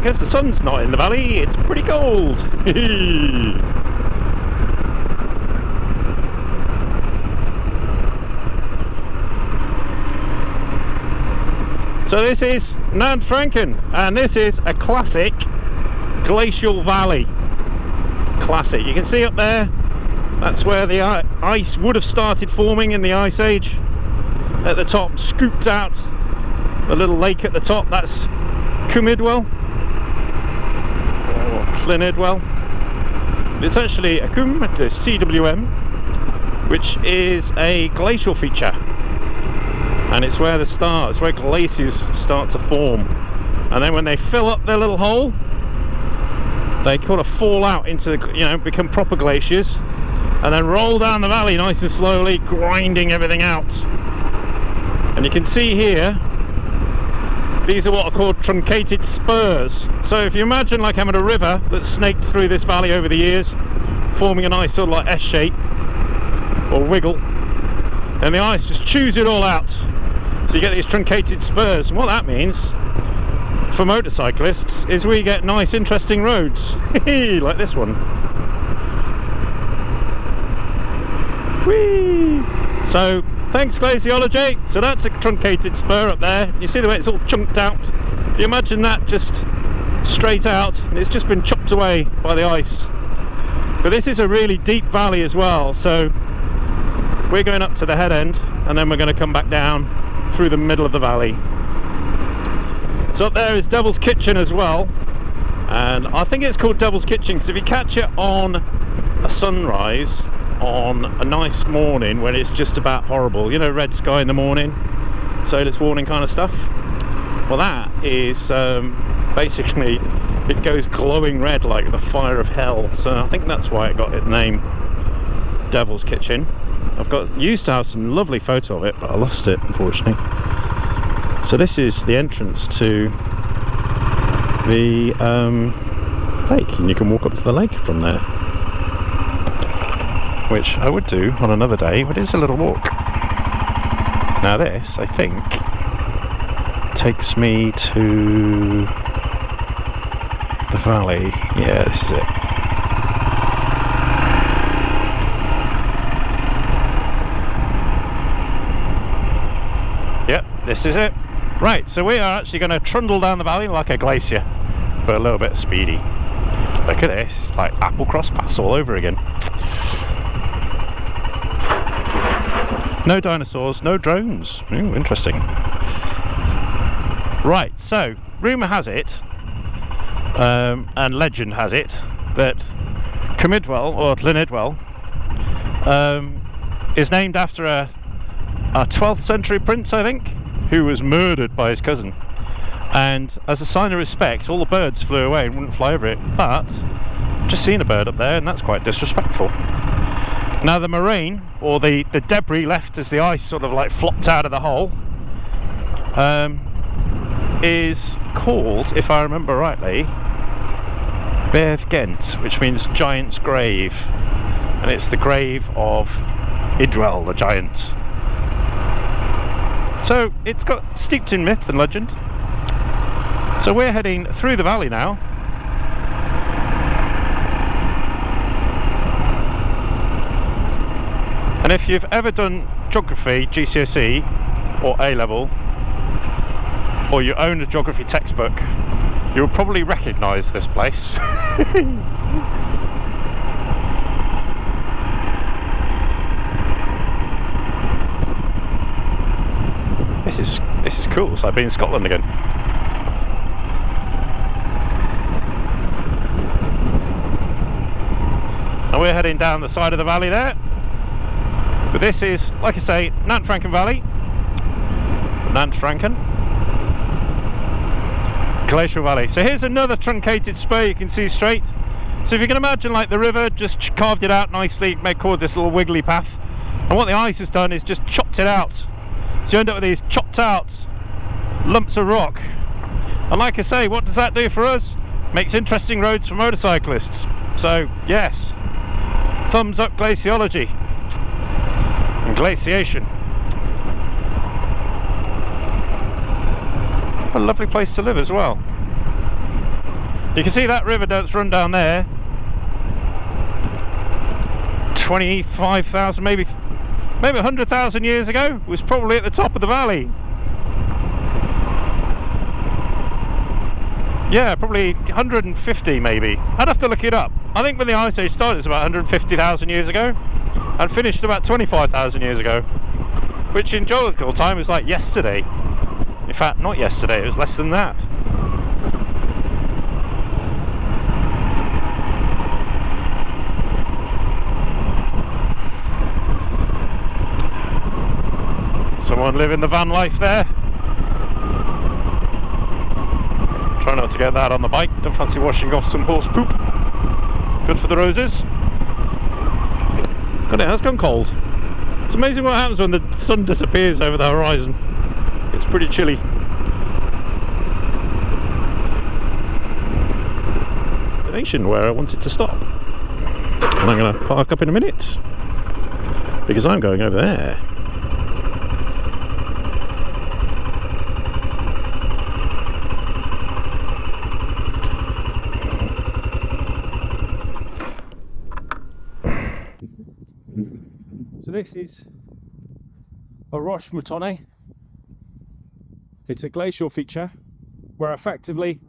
because the sun's not in the valley, it's pretty cold. So this is Nant Ffrancon, and this is a classic glacial valley. Classic. You can see up there, that's where the ice would have started forming in the Ice Age. At the top, scooped out a little lake at the top, that's Cumidwell, or Clynedwell. It's actually a CWM, which is a glacial feature. And it's where it's where glaciers start to form, and then when they fill up their little hole, they kind of fall out into the, you know, become proper glaciers, and then roll down the valley nice and slowly, grinding everything out. And you can see here, these are what are called truncated spurs. So if you imagine like having a river that snaked through this valley over the years, forming a nice sort of like S shape or wiggle, and the ice just chews it all out. So you get these truncated spurs, and what that means for motorcyclists is we get nice interesting roads like this one. Whee! So thanks glaciology. So that's a truncated spur up there. You see the way it's all chunked out? If you imagine that just straight out, and it's just been chopped away by the ice. But this is a really deep valley as well, so we're going up to the head end, and then we're going to come back down through the middle of the valley. So up there is Devil's Kitchen as well, and I think it's called Devil's Kitchen because if you catch it on a sunrise on a nice morning when it's just about horrible, you know, red sky in the morning, sailor's warning kind of stuff, well that is basically, it goes glowing red like the fire of hell. So I think that's why it got its name, Devil's Kitchen. Used to have some lovely photo of it, but I lost it unfortunately. So this is the entrance to the lake, and you can walk up to the lake from there, which I would do on another day, but it's a little walk. Now this, I think, takes me to the valley. Yeah, this is it. Yep, this is it. Right, so we are actually going to trundle down the valley like a glacier, but a little bit speedy. Look at this, like Applecross Pass all over again. No dinosaurs, no drones. Ooh, interesting. Right, so rumour has it, and legend has it, that Cumidwell, or Clynedwell, is named after a 12th century prince, I think, who was murdered by his cousin, and as a sign of respect all the birds flew away and wouldn't fly over it. But I've just seen a bird up there, and that's quite disrespectful. Now the moraine, or the debris left as the ice sort of like flopped out of the hole, is called, if I remember rightly, Bearth Gent, which means giant's grave, and it's the grave of Idwell the giant. So it's got steeped in myth and legend. So we're heading through the valley now. And if you've ever done geography, GCSE or A-level, or you own a geography textbook, you'll probably recognise this place. This is cool. It's like being in Scotland again. And we're heading down the side of the valley there. But this is, like I say, Nant Ffrancon Valley. Nant Ffrancon. Glacial Valley. So here's another truncated spur you can see straight. So if you can imagine like the river just carved it out nicely, made called this little wiggly path. And what the ice has done is just chopped it out. So you end up with these chopped out lumps of rock. And like I say, what does that do for us? Makes interesting roads for motorcyclists. So yes, thumbs up glaciology and glaciation. What a lovely place to live as well. You can see that river that's run down there. 25,000, maybe 100,000 years ago, was probably at the top of the valley. Yeah, probably 150 maybe. I'd have to look it up. I think when the Ice Age started, it's about 150,000 years ago, and finished about 25,000 years ago, which in geological time is like yesterday. In fact, not yesterday, it was less than that. Someone living the van life there. Try not to get that on the bike. Don't fancy washing off some horse poop. Good for the roses. God, it has gone cold. It's amazing what happens when the sun disappears over the horizon. It's pretty chilly. Destination where I wanted to stop. And I'm going to park up in a minute, because I'm going over there. So this is a Roche Moutonne. It's a glacial feature where effectively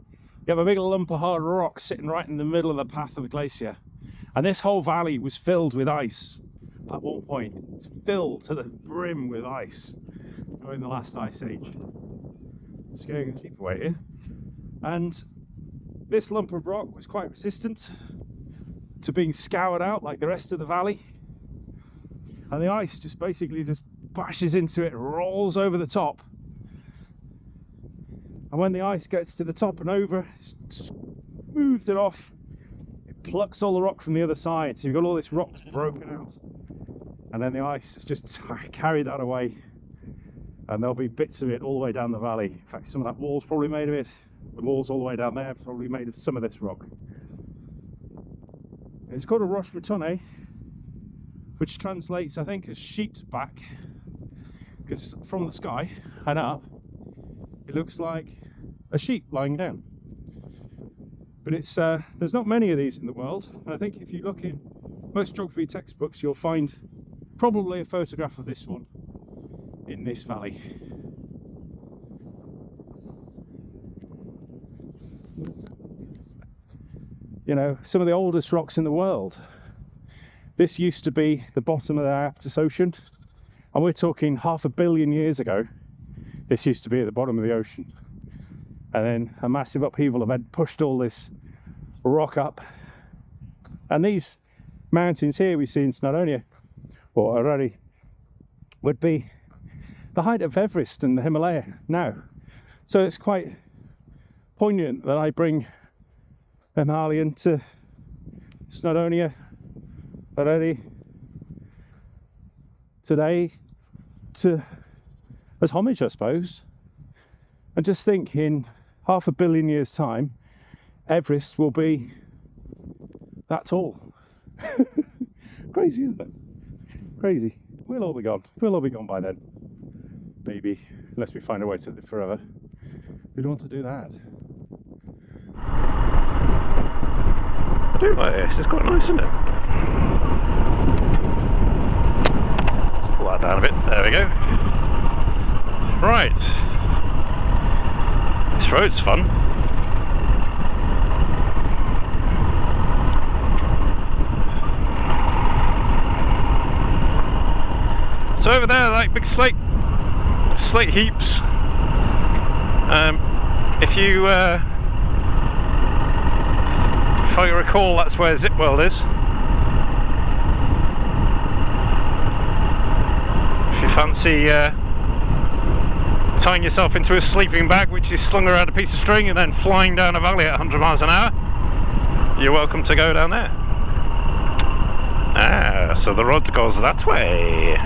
you have a big lump of hard rock sitting right in the middle of the path of a glacier. And this whole valley was filled with ice at one point. It's filled to the brim with ice during the last ice age. Just going a cheaper way here. And this lump of rock was quite resistant to being scoured out like the rest of the valley. And the ice just basically just bashes into it, rolls over the top. And when the ice gets to the top and over, it's smoothed it off, it plucks all the rock from the other side. So you've got all this rock broken out. And then the ice has just carried that away. And there'll be bits of it all the way down the valley. In fact, some of that wall's probably made of it. The wall's all the way down there, probably made of some of this rock. It's called a Roche Moutonne, which translates, I think, as sheep's back, because from the sky and up, it looks like a sheep lying down. But it's there's not many of these in the world, and I think if you look in most geography textbooks, you'll find probably a photograph of this one in this valley. You know, some of the oldest rocks in the world. This used to be the bottom of the Arctic Ocean, and we're talking 500 million years ago. This used to be at the bottom of the ocean, and then a massive upheaval event pushed all this rock up. And these mountains here we see in Snowdonia, or already, would be the height of Everest and the Himalaya now. So it's quite poignant that I bring a Himalayan to Snowdonia already today to as homage, I suppose. And just think, in 500 million years time, Everest will be that tall. Crazy, isn't it? Crazy. We'll all be gone. We'll all be gone by then. Maybe, unless we find a way to live forever. We don't want to do that. I do like this. It's quite nice, isn't it? Let's pull that down a bit. There we go. Right. This road's fun. So over there, like big slate heaps. If I recall, that's where Zip World is. If you fancy tying yourself into a sleeping bag which is slung around a piece of string and then flying down a valley at 100 miles an hour, you're welcome to go down there. Ah, so the road goes that way.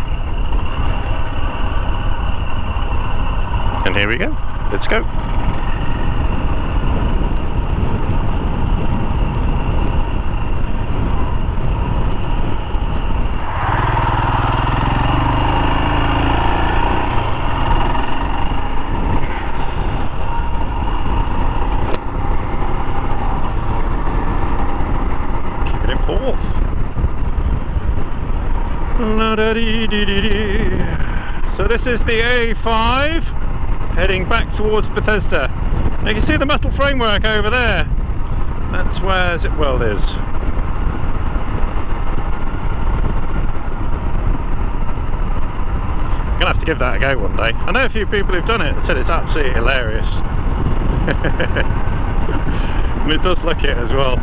And here we go. Let's go. So this is the A5 heading back towards Bethesda. Now you can see the metal framework over there. That's where Zip World is. I'm gonna have to give that a go one day. I know a few people who've done it and said it's absolutely hilarious. And it does look it as well,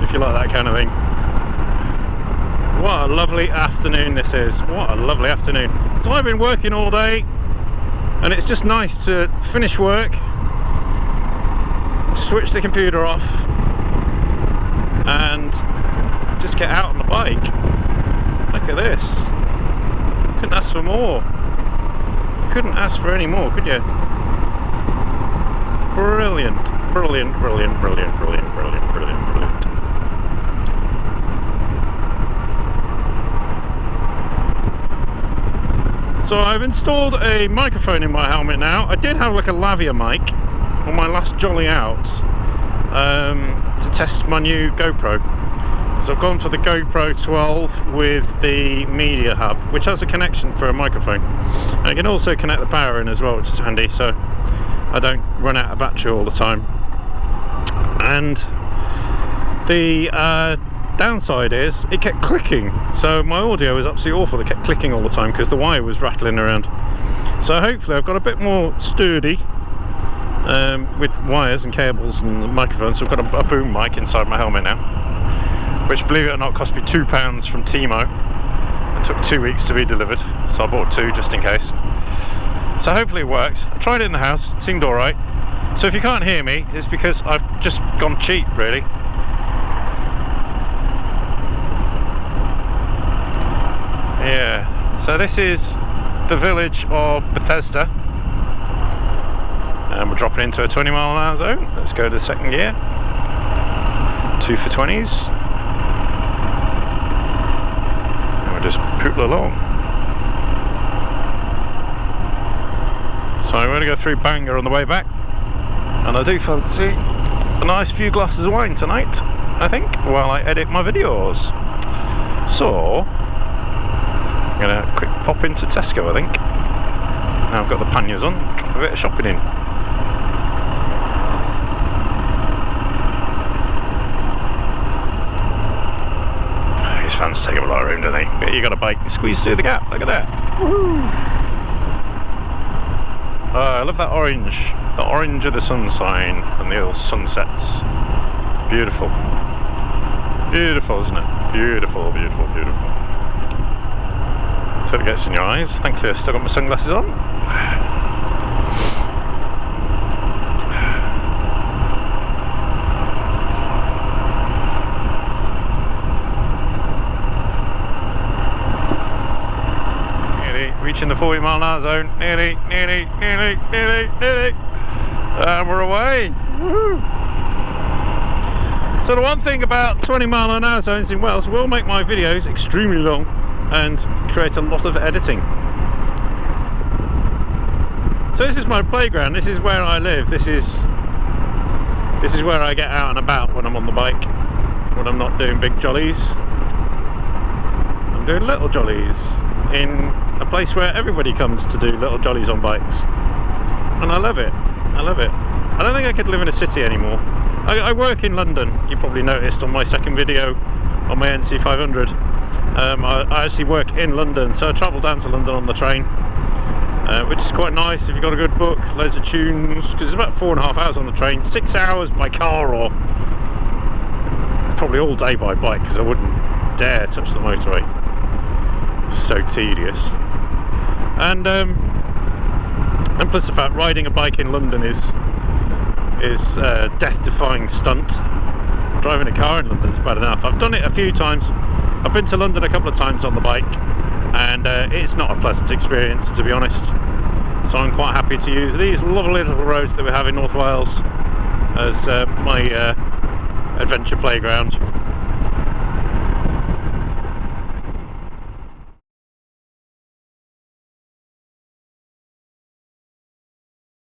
if you like that kind of thing. What a lovely afternoon this is. What a lovely afternoon. So I've been working all day and it's just nice to finish work, switch the computer off and just get out on the bike. Look at this. Couldn't ask for more. Couldn't ask for any more, could you? Brilliant. Brilliant, brilliant, brilliant, brilliant, brilliant, brilliant, brilliant. So I've installed a microphone in my helmet now. I did have like a lavalier mic on my last jolly out to test my new GoPro. So I've gone for the GoPro 12 with the media hub, which has a connection for a microphone. And I can also connect the power in as well, which is handy, so I don't run out of battery all the time. And the downside is it kept clicking, so my audio was absolutely awful. It kept clicking all the time because the wire was rattling around. So hopefully I've got a bit more sturdy with wires and cables and microphones. So I've got a boom mic inside my helmet now, which, believe it or not, cost me £2 from Timo. It took 2 weeks to be delivered, so I bought two just in case. So hopefully it works. I tried it in the house, it seemed alright. So if you can't hear me, it's because I've just gone cheap, really. Yeah, so this is the village of Bethesda. And we're dropping into a 20-mile-an-hour zone. Let's go to the second gear. 2 for 20s. And we'll just poodle along. So I'm going to go through Bangor on the way back. And I do fancy a nice few glasses of wine tonight, I think, while I edit my videos. So I'm going to quick pop into Tesco, I think. Now I've got the panniers on, drop a bit of shopping in. These fans take up a lot of room, don't they? But you got a bike, you squeeze through the gap, look at that. Woohoo! Oh, I love that orange. The orange of the sunshine and the little sunsets. Beautiful. Beautiful, isn't it? Beautiful, beautiful, beautiful. So it gets in your eyes. Thankfully I've still got my sunglasses on. Reaching the 40-mile-an-hour zone, nearly, and we're away. Woo-hoo. So the one thing about 20-mile-an-hour zones in Wales will make my videos extremely long and create a lot of editing. So this is my playground. This is where I live. This is where I get out and about when I'm on the bike. When I'm not doing big jollies, I'm doing little jollies in a place where everybody comes to do little jollies on bikes, and I love it. I love it. I don't think I could live in a city anymore. I work in London. You probably noticed on my second video on my NC500. I actually work in London, so I travel down to London on the train, which is quite nice if you've got a good book, loads of tunes, because it's about 4.5 hours on the train, 6 hours by car, or probably all day by bike, because I wouldn't dare touch the motorway. So tedious. And plus the fact riding a bike in London is a death-defying stunt. Driving a car in London is bad enough. I've done it a few times. I've been to London a couple of times on the bike, and it's not a pleasant experience, to be honest. So I'm quite happy to use these lovely little roads that we have in North Wales as my adventure playground.